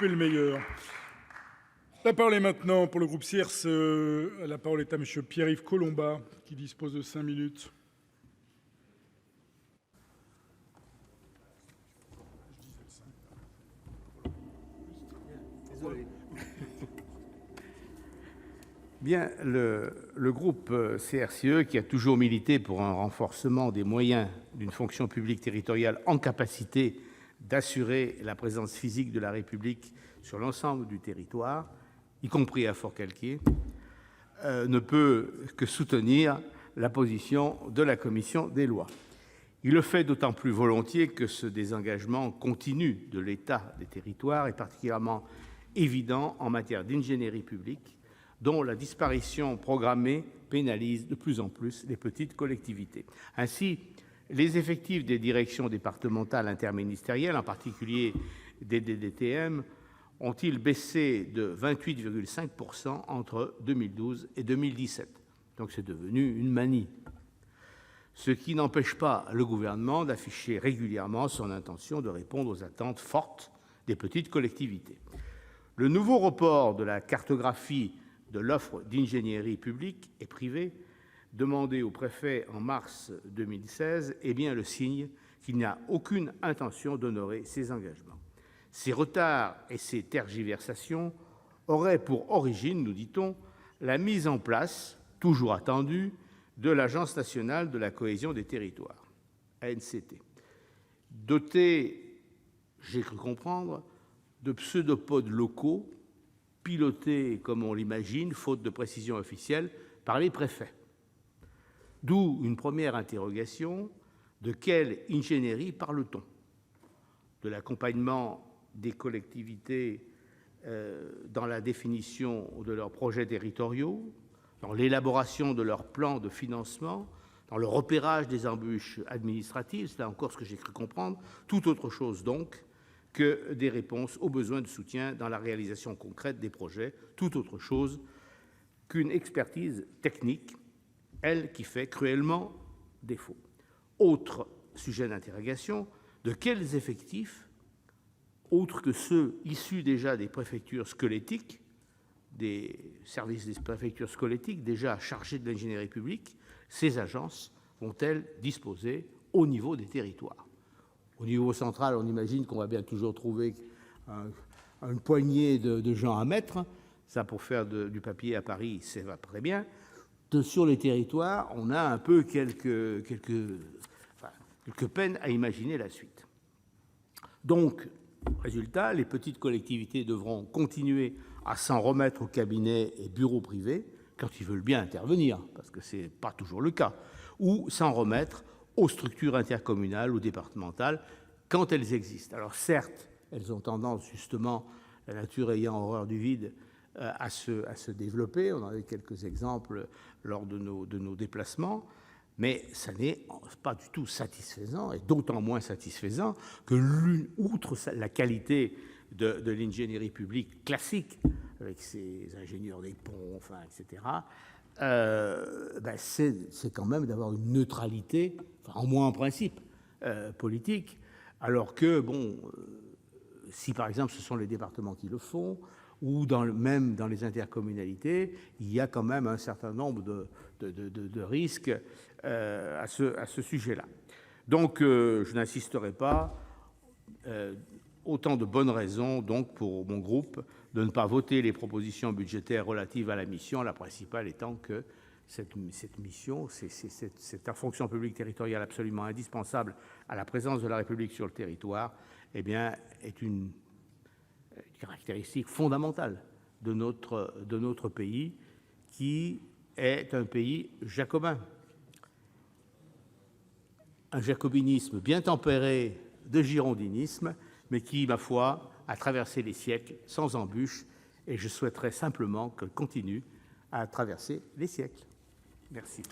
Le meilleur. La parole est maintenant pour le groupe CRCE. La parole est à Monsieur Pierre-Yves Collombat, qui dispose de 5 minutes. Désolé. Bien, le groupe CRCE, qui a toujours milité pour un renforcement des moyens d'une fonction publique territoriale en capacité d'assurer la présence physique de la République sur l'ensemble du territoire, y compris à Forcalquier, ne peut que soutenir la position de la commission des lois. Il le fait d'autant plus volontiers que ce désengagement continu de l'État des territoires est particulièrement évident en matière d'ingénierie publique, dont la disparition programmée pénalise de plus en plus les petites collectivités. Ainsi, les effectifs des directions départementales interministérielles, en particulier des DDTM, ont-ils baissé de 28,5% entre 2012 et 2017. Donc c'est devenu une manie. Ce qui n'empêche pas le gouvernement d'afficher régulièrement son intention de répondre aux attentes fortes des petites collectivités. Le nouveau report de la cartographie de l'offre d'ingénierie publique et privée, demandé au préfet en mars 2016, est bien le signe qu'il n'y a aucune intention d'honorer ces engagements. Ces retards et ces tergiversations auraient pour origine, nous dit-on, la mise en place, toujours attendue, de l'Agence nationale de la cohésion des territoires, ANCT. Dotée, j'ai cru comprendre, de pseudopodes locaux, pilotés, comme on l'imagine, faute de précision officielle, par les préfets. D'où une première interrogation: de quelle ingénierie parle-t-on? De l'accompagnement des collectivités dans la définition de leurs projets territoriaux, dans l'élaboration de leurs plans de financement, dans le repérage des embûches administratives, c'est là encore ce que j'ai cru comprendre, tout autre chose donc que des réponses aux besoins de soutien dans la réalisation concrète des projets, tout autre chose qu'une expertise technique, elle qui fait cruellement défaut. Autre sujet d'interrogation: de quels effectifs, autres que ceux issus déjà des préfectures squelettiques, des services des préfectures squelettiques déjà chargés de l'ingénierie publique, ces agences vont-elles disposer au niveau des territoires? Au niveau central, on imagine qu'on va bien toujours trouver une poignée de gens à mettre. Ça, pour faire du papier à Paris, ça va très bien. Sur les territoires, on a un peu quelques peines à imaginer la suite. Donc, résultat, les petites collectivités devront continuer à s'en remettre aux cabinets et bureaux privés, quand ils veulent bien intervenir, parce que ce n'est pas toujours le cas, ou s'en remettre aux structures intercommunales ou départementales, quand elles existent. Alors certes, elles ont tendance, justement, la nature ayant horreur du vide, à se développer. On en a eu quelques exemples lors de nos déplacements, mais ça n'est pas du tout satisfaisant, et d'autant moins satisfaisant que, outre la qualité de l'ingénierie publique classique, avec ses ingénieurs des ponts, enfin, etc., c'est quand même d'avoir une neutralité, enfin, au moins en principe, politique, alors que, bon, si par exemple ce sont les départements qui le font, ou même dans les intercommunalités, il y a quand même un certain nombre de risques à ce sujet-là. Donc, je n'insisterai pas. Autant de bonnes raisons, donc, pour mon groupe de ne pas voter les propositions budgétaires relatives à la mission, la principale étant que cette mission, cette fonction publique territoriale absolument indispensable à la présence de la République sur le territoire, eh bien, est une caractéristique fondamentale de notre pays, qui est un pays jacobin. Un jacobinisme bien tempéré de girondinisme, mais qui, ma foi, a traversé les siècles sans embûches, et je souhaiterais simplement qu'elle continue à traverser les siècles. Merci.